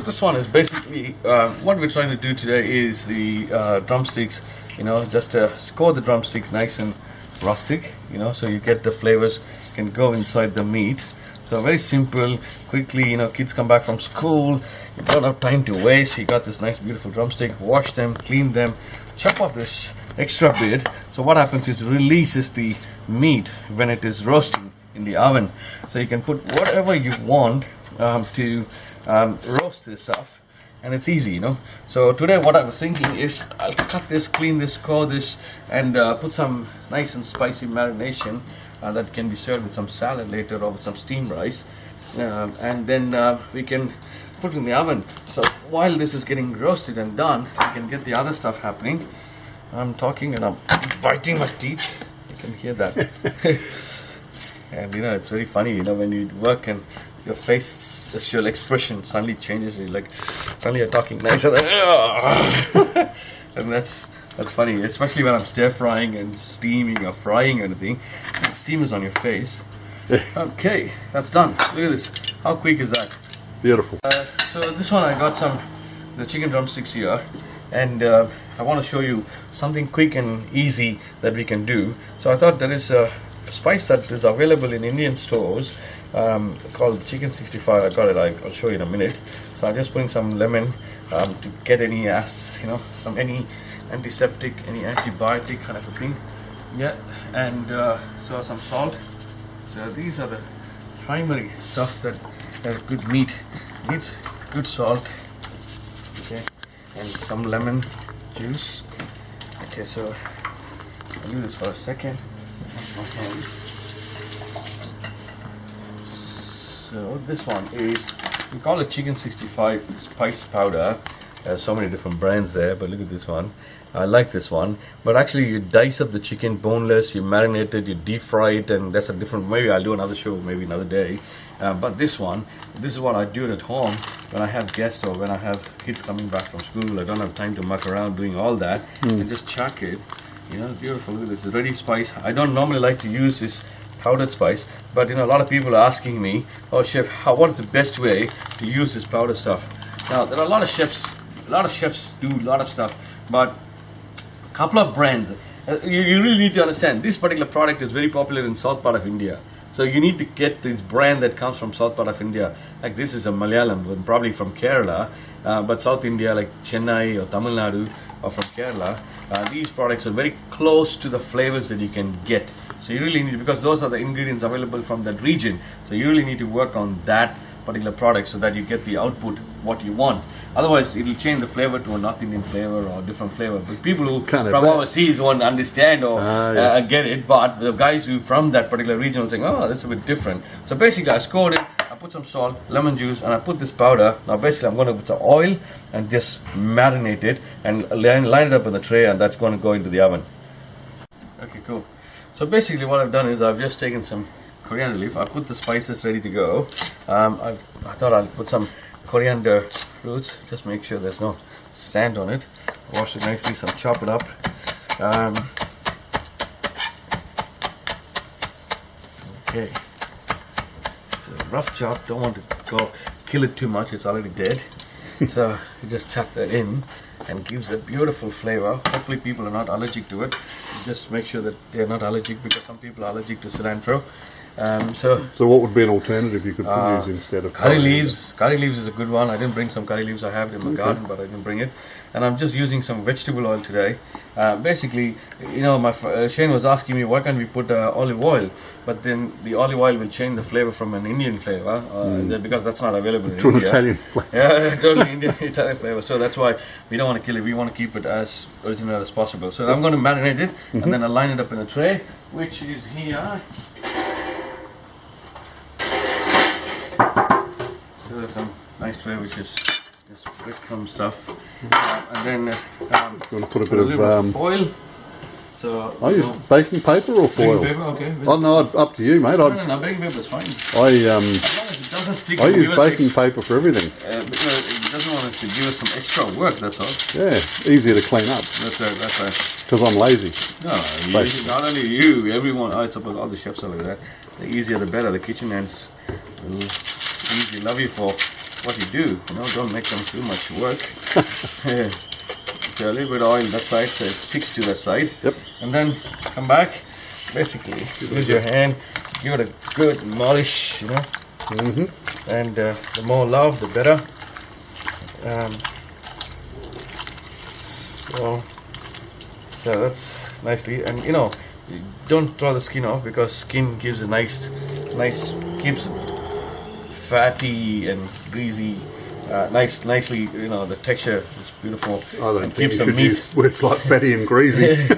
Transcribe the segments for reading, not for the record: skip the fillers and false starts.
This one is basically what we're trying to do today is the drumsticks, just score the drumstick nice and rustic, so you get the flavors can go inside the meat. So very simple, quickly, kids come back from school, you don't have time to waste, you got this nice beautiful drumstick, wash them, clean them, chop off this extra bit. So what happens is releases the meat when it is roasting in the oven. So you can put whatever you want to roast this stuff, and it's easy, So today what I was thinking is I'll cut this, clean this, core this, and put some nice and spicy marination that can be served with some salad later or with some steamed rice, and then we can put it in the oven. So while this is getting roasted and done, we can get the other stuff happening. I'm talking and I'm biting my teeth, you can hear that. And it's very funny, when you work and your facial expression suddenly changes. Suddenly you're talking nicer than, and that's funny, especially when I'm stir frying and steaming or frying or anything. The steam is on your face. Okay, that's done. Look at this. How quick is that? Beautiful. So this one I got the chicken drumsticks here, and I want to show you something quick and easy that we can do. So I thought there is a spice that is available in Indian stores called chicken 65. I got it. I'll show you in a minute. So I'm just putting some lemon to get any any antiseptic, any antibiotic kind of a thing. Yeah, and so some salt. So these are the primary stuff that good meat needs. Good salt. Okay, and some lemon juice. Okay, so I'll do this for a second. So this one is, we call it chicken 65 spice powder. There's so many different brands there, but look at this one. I like this one, but actually you dice up the chicken boneless, you marinate it, you deep fry it, and that's a different, maybe I'll do another show maybe another day. But this is what I do at home when I have guests or when I have kids coming back from school. I don't have time to muck around doing all that, and just chuck it. Beautiful. Look at this, ready spice. I don't normally like to use this powdered spice, but a lot of people are asking me, oh chef, what is the best way to use this powder stuff? Now there are a lot of chefs do a lot of stuff, but a couple of brands, you really need to understand this particular product is very popular in south part of India. So you need to get this brand that comes from south part of India. Like this is a Malayalam, probably from Kerala, but South India like Chennai or Tamil Nadu or from Kerala, these products are very close to the flavors that you can get. So you really need, because those are the ingredients available from that region, so you really need to work on that particular product so that you get the output what you want. Otherwise it will change the flavor to a North Indian flavor or different flavor. But people who from overseas won't understand or get it, but the guys who from that particular region will say, oh, that's a bit different. So basically I scored it, I put some salt, lemon juice, and I put this powder. Now basically I'm going to put some oil and just marinate it and line it up in the tray, and that's going to go into the oven. Okay, cool. So basically what I've done is I've just taken some coriander leaf. I put the spices ready to go. I thought I'll put some coriander roots, just make sure there's no sand on it. Wash it nicely, some chop it up. Okay, it's a rough chop, don't want to kill it too much, it's already dead. So you just chuck that in and gives a beautiful flavor. Hopefully people are not allergic to it. Just make sure that they're not allergic, because some people are allergic to cilantro. So what would be an alternative you could use instead of curry leaves? Curry leaves is a good one. I didn't bring some curry leaves. I have it in my garden, but I didn't bring it. And I'm just using some vegetable oil today. Basically, Shane was asking me why can't we put olive oil, but then the olive oil will change the flavor from an Indian flavor because that's not available in India. Italian flavor. Yeah, totally Italian flavor. So that's why we don't want to kill it. We want to keep it as original as possible. So I'm going to marinate it and then I'll line it up in a tray, which is here. So there's some nice tray which is just breadcrumb stuff, and then you want to put a bit of foil. So I use baking paper or foil. Baking paper, okay. Oh no, up to you, mate. No, baking paper is fine. As long as it doesn't stick. I use baking paper for everything. Because it doesn't want it to give us some extra work. That's all. Yeah, easier to clean up. That's right. Because I'm lazy. No, not only you, everyone. I suppose all the chefs are like that. The easier the better. The kitchen hands will easy. Love you for what you do. You know, don't make them too much work. So a little bit of oil that side, so it sticks to that side. Yep. And then come back. Basically, use your hand, give it a good polish, you know. And the more love, the better. So that's nicely, and you know, don't throw the skin off, because skin gives a nice, keeps fatty and greasy. Nicely, you know, the texture is beautiful. I don't think keeps you the should meat use words like fatty and greasy.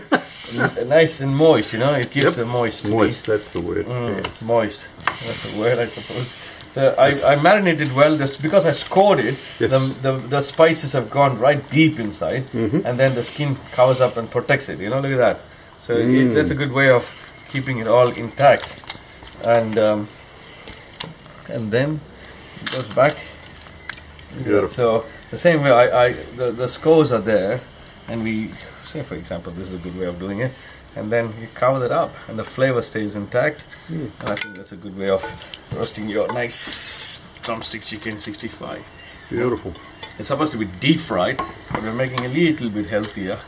nice and moist, you know. It keeps it moist. Moist, that's the word. Yes. Moist. That's a word, I suppose. So I marinated well, just because I scored it. Yes. The spices have gone right deep inside, and then the skin covers up and protects it. You know, look at that. So that's a good way of keeping it all intact. And then it goes back. Beautiful. So the same way, the scores are there, and we say, for example, this is a good way of doing it, and then you cover it up, and the flavor stays intact. And I think that's a good way of roasting your nice drumstick chicken 65. Beautiful. It's supposed to be deep fried, but we're making a little bit healthier.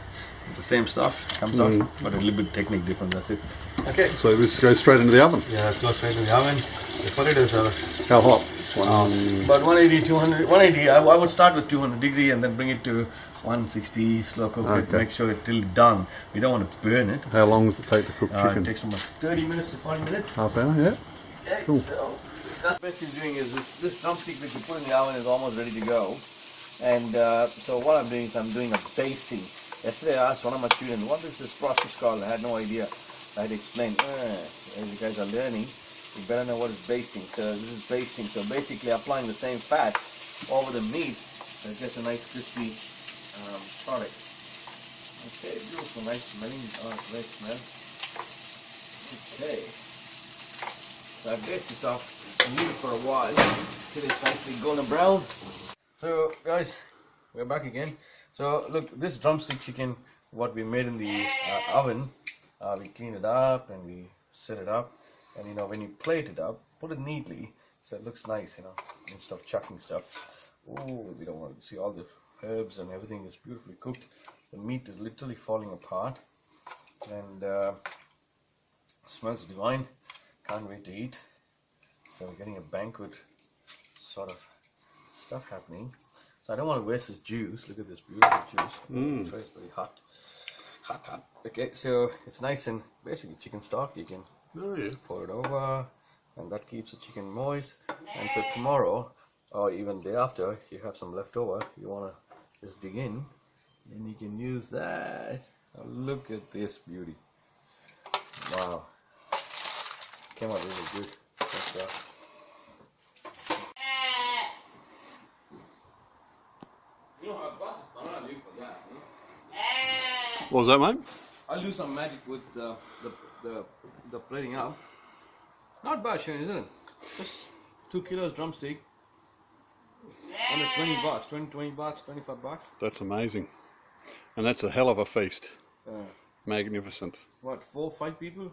The same stuff comes out, but a little bit technique different. That's it. Okay. So this goes straight into the oven. Yeah, let's go straight to the oven. We put it as a How hot? about 180, 200, 180. I would start with 200 degree and then bring it to 160, slow cook it, make sure it's till done. We don't want to burn it. How long does it take to cook chicken? It takes about 30 minutes to 40 minutes. Half hour, yeah. Okay, Cool. so that's what you're doing is this drumstick that you put in the oven is almost ready to go. And so what I'm doing is I'm doing a basting. Yesterday I asked one of my students, what is this process called? I had no idea. I had explained, as you guys are learning, you better know what is basting. So this is basting. So basically applying the same fat over the meat, so it gets a nice crispy product. Okay, beautiful, nice smelling. Oh, it's nice smell. Okay. So I baste this off and leave it for a while till it's nicely golden brown. So guys, we're back again. So look, this drumstick chicken, what we made in the oven, we cleaned it up and we set it up. And you know, when you plate it up, put it neatly so it looks nice, you know, instead of chucking stuff. Oh, we don't want to see all the herbs and everything is beautifully cooked. The meat is literally falling apart, and smells divine. Can't wait to eat. So we're getting a banquet sort of stuff happening. So I don't want to waste this juice. Look at this beautiful juice. So it's very hot. Hot. Okay, so it's nice and basically chicken stock. You can pour it over, and that keeps the chicken moist. And so tomorrow, or even day after, you have some leftover, you want to just dig in, and you can use that. Now look at this beauty. Wow. Came out really good. You know, I've got some banana leaf for that. What was that, mate? I'll do some magic with the plating up. Not bad, Shane, isn't it? Just 2 kilos drumstick. Under 20 bucks, 20 bucks, 25 bucks. That's amazing. And that's a hell of a feast. Magnificent. What, 4 or 5 people?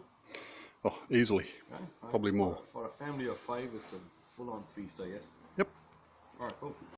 Oh, easily. Okay. Probably more. For a family of 5, it's a full-on feast, I guess. Yep. Alright, cool.